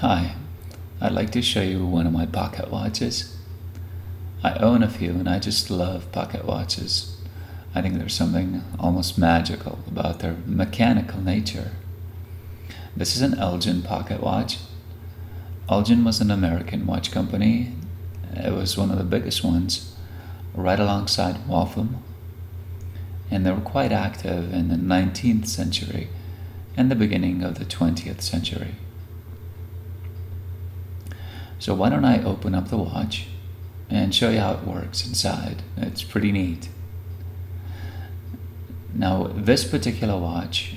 Hi, I'd like to show you one of my pocket watches. I own a few and I just love pocket watches. I think there's something almost magical about their mechanical nature. This is an Elgin pocket watch. Elgin was an American watch company. It was one of the biggest ones, right alongside Waltham. And they were quite active in the 19th century and the beginning of the 20th century. So why don't I open up the watch and show you how it works inside. It's pretty neat. Now, this particular watch,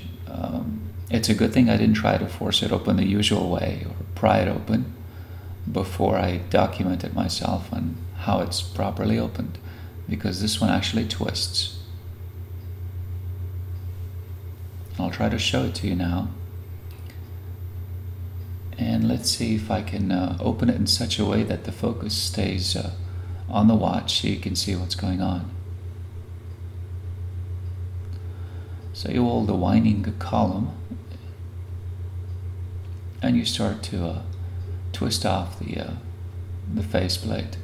it's a good thing I didn't try to force it open the usual way or pry it open before I documented myself on how it's properly opened, because this one actually twists. I'll try to show it to you now. And let's see if I can open it in such a way that the focus stays on the watch so you can see what's going on. So you hold the winding column and you start to twist off the faceplate.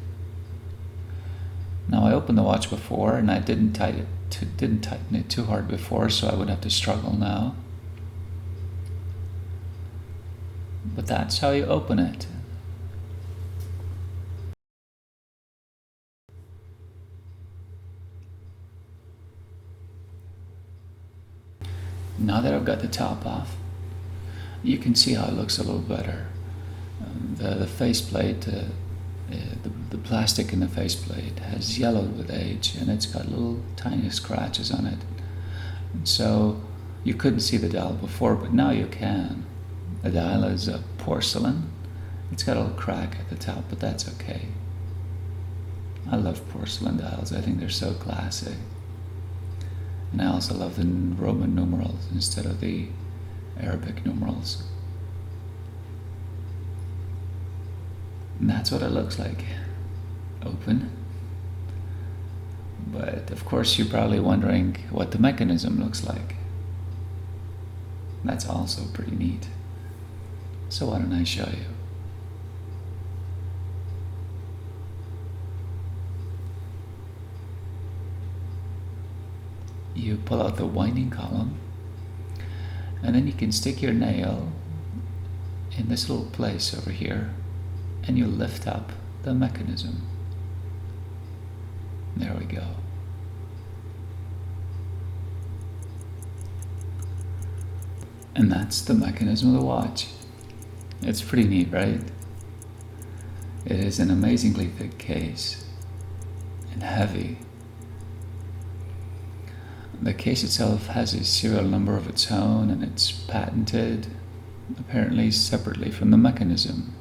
Now I opened the watch before and I didn't tighten it too hard before, so I wouldn't have to struggle now. But that's how you open it. Now that I've got the top off, you can see how it looks a little better. The faceplate, the plastic in the faceplate has yellowed with age, and it's got little tiny scratches on it. And so you couldn't see the dial before, but now you can. The dial is porcelain. It's got a little crack at the top, but that's okay. I love porcelain dials. I think they're so classy. And I also love the Roman numerals instead of the Arabic numerals. And that's what it looks like. Open. But of course you're probably wondering what the mechanism looks like. That's also pretty neat. So why don't I show you? You pull out the winding column, and then you can stick your nail in this little place over here, and you lift up the mechanism. There we go. And that's the mechanism of the watch. It's pretty neat, right? It is an amazingly thick case and heavy. The case itself has a serial number of its own, and it's patented, apparently separately from the mechanism.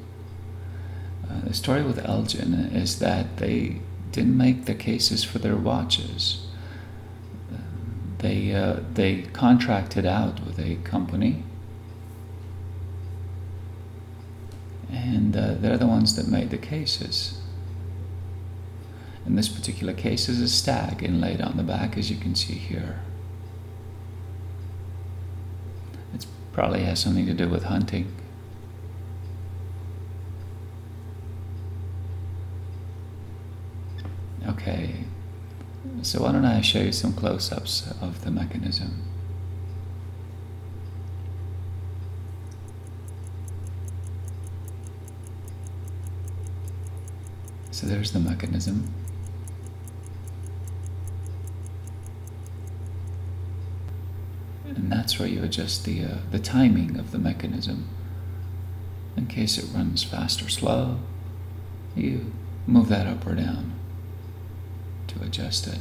The story with Elgin is that they didn't make the cases for their watches. They contracted out with a company, and they're the ones that made the cases. In this particular case is a stag inlaid on the back, as you can see here. It probably has something to do with hunting. Okay, so why don't I show you some close-ups of the mechanism. So there's the mechanism. And that's where you adjust the timing of the mechanism. In case it runs fast or slow, you move that up or down to adjust it.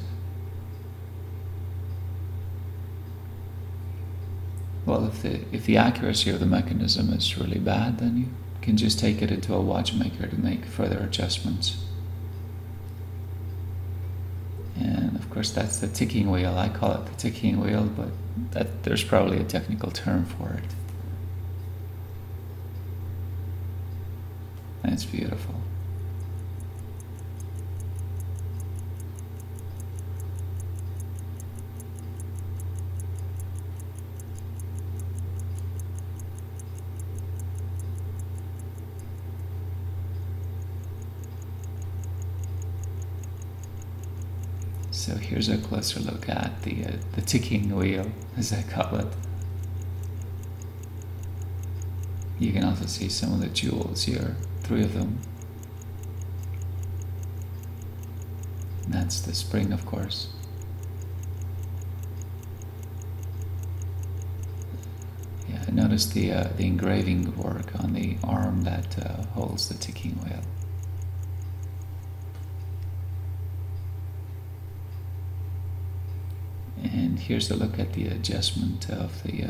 Well, if the accuracy of the mechanism is really bad, then you can just take it into a watchmaker to make further adjustments. And of course that's the ticking wheel. I call it the ticking wheel, but there's probably a technical term for it. And it's beautiful. So here's a closer look at the ticking wheel, as I call it. You can also see some of the jewels here, 3 of them. That's the spring, of course. Yeah, I noticed the engraving work on the arm that holds the ticking wheel. And here's a look at the adjustment of the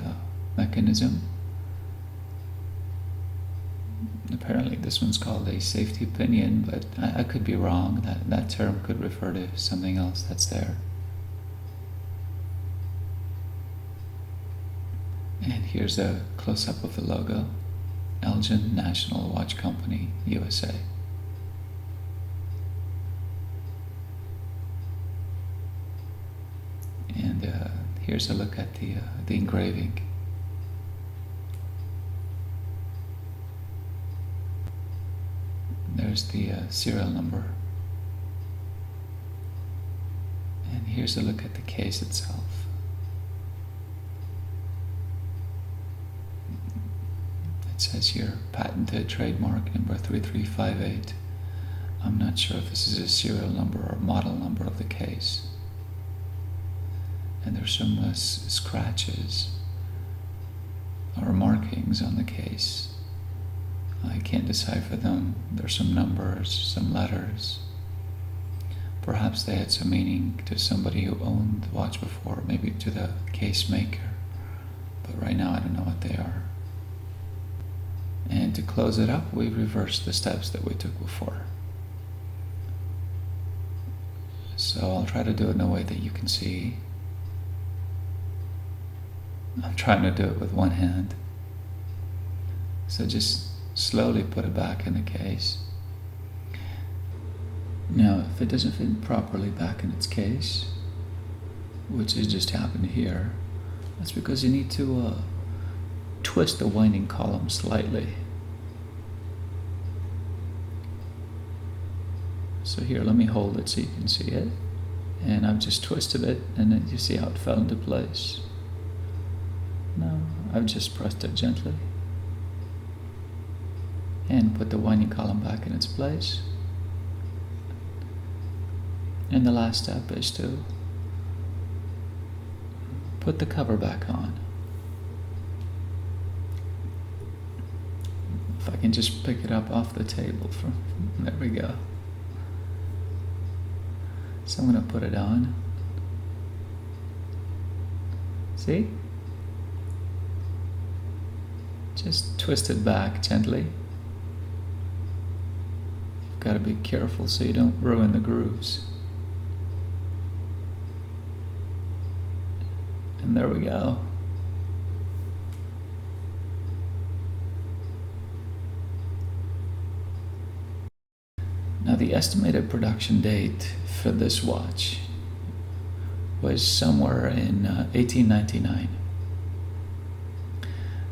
mechanism. Apparently this one's called a safety pinion, but I could be wrong. That term could refer to something else that's there. And here's a close-up of the logo. Elgin National Watch Company, USA. And here's a look at the engraving. There's the serial number. And here's a look at the case itself. It says here, patented trademark number 3358. I'm not sure if this is a serial number or model number of the case. And there's some scratches or markings on the case. I can't decipher them. There's some numbers, some letters. Perhaps they had some meaning to somebody who owned the watch before, maybe to the case maker. But right now I don't know what they are. And to close it up, we reversed the steps that we took before. So I'll try to do it in a way that you can see. I'm trying to do it with one hand. So just slowly put it back in the case. Now, if it doesn't fit properly back in its case, which has just happened here, that's because you need to twist the winding column slightly. So here, let me hold it so you can see it. And I've just twisted it, and then you see how it fell into place. Now, I've just pressed it gently. And put the winding column back in its place. And the last step is to put the cover back on. If I can just pick it up off the table, there we go. So I'm going to put it on. See? Just twist it back gently. Got to be careful so you don't ruin the grooves. And there we go. Now the estimated production date for this watch was somewhere in 1899.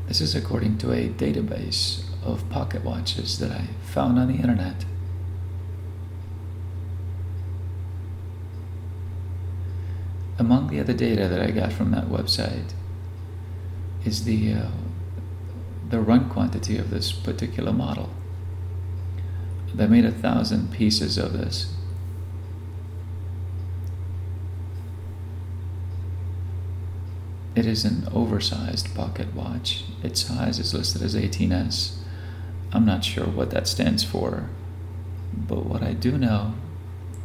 This is according to a database of pocket watches that I found on the internet. Among the other data that I got from that website is the run quantity of this particular model. They made 1,000 pieces of this. It is an oversized pocket watch. Its size is listed as 18S. I'm not sure what that stands for, but what I do know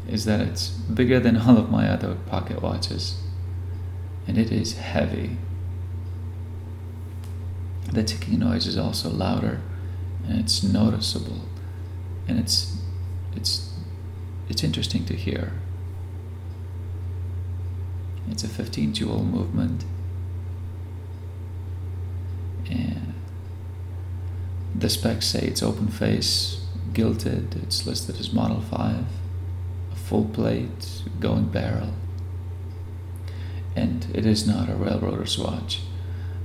is that it's bigger than all of my other pocket watches, and it is heavy. The ticking noise is also louder, and it's noticeable, and it's interesting to hear. It's a 15 jewel movement, and the specs say it's open face, gilded. It's listed as Model 5. Full plate, going barrel, and it is not a railroader's watch.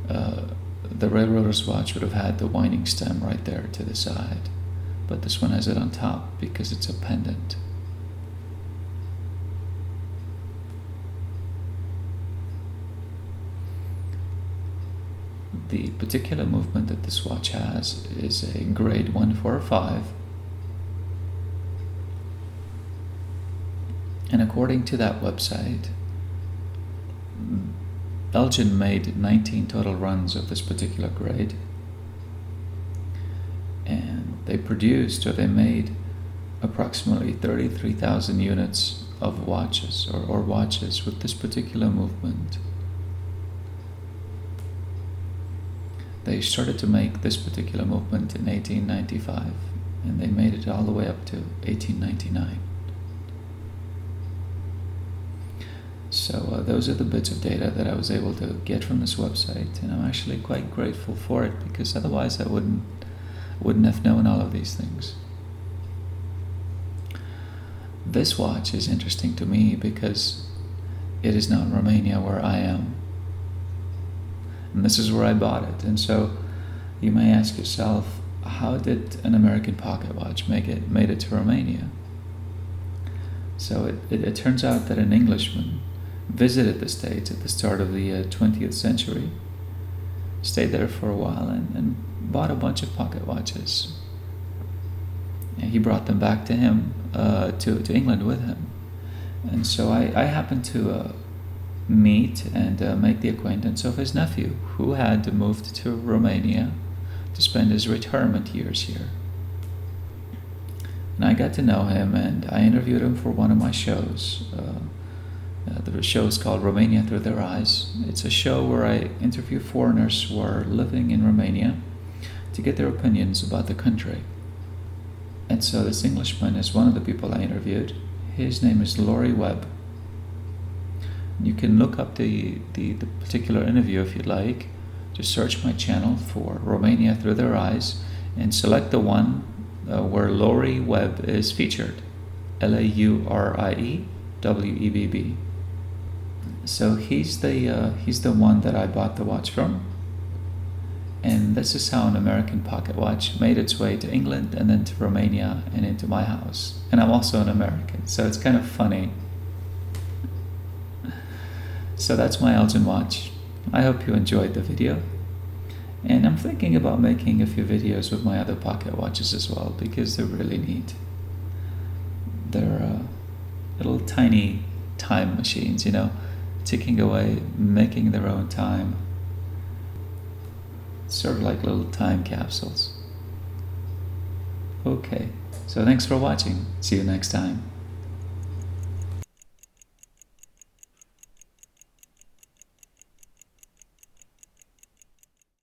The railroader's watch would have had the winding stem right there to the side, but this one has it on top because it's a pendant. The particular movement that this watch has is a grade 145. And according to that website, Elgin made 19 total runs of this particular grade. And they made approximately 33,000 units of watches, or watches with this particular movement. They started to make this particular movement in 1895, and they made it all the way up to 1899. So those are the bits of data that I was able to get from this website, and I'm actually quite grateful for it, because otherwise I wouldn't have known all of these things. This watch is interesting to me because it is now in Romania, where I am. And this is where I bought it. And so you may ask yourself, how did an American pocket watch made it to Romania? So it turns out that an Englishman visited the States at the start of the 20th century, stayed there for a while, and bought a bunch of pocket watches. And he brought them back to him, to England with him. And so I happened to meet and make the acquaintance of his nephew, who had moved to Romania to spend his retirement years here. And I got to know him, and I interviewed him for one of my shows. The show is called Romania Through Their Eyes. It's a show where I interview foreigners who are living in Romania to get their opinions about the country. And so this Englishman is one of the people I interviewed. His name is Laurie Webb. You can look up the particular interview if you'd like. Just search my channel for Romania Through Their Eyes and select the one where Laurie Webb is featured. Lauriewebb. So he's the one that I bought the watch from. And this is how an American pocket watch made its way to England and then to Romania and into my house. And I'm also an American, so it's kind of funny. So that's my Elgin watch. I hope you enjoyed the video. And I'm thinking about making a few videos with my other pocket watches as well, because they're really neat. They're little tiny time machines, ticking away, making their own time. Sort of like little time capsules. Okay, so thanks for watching. See you next time.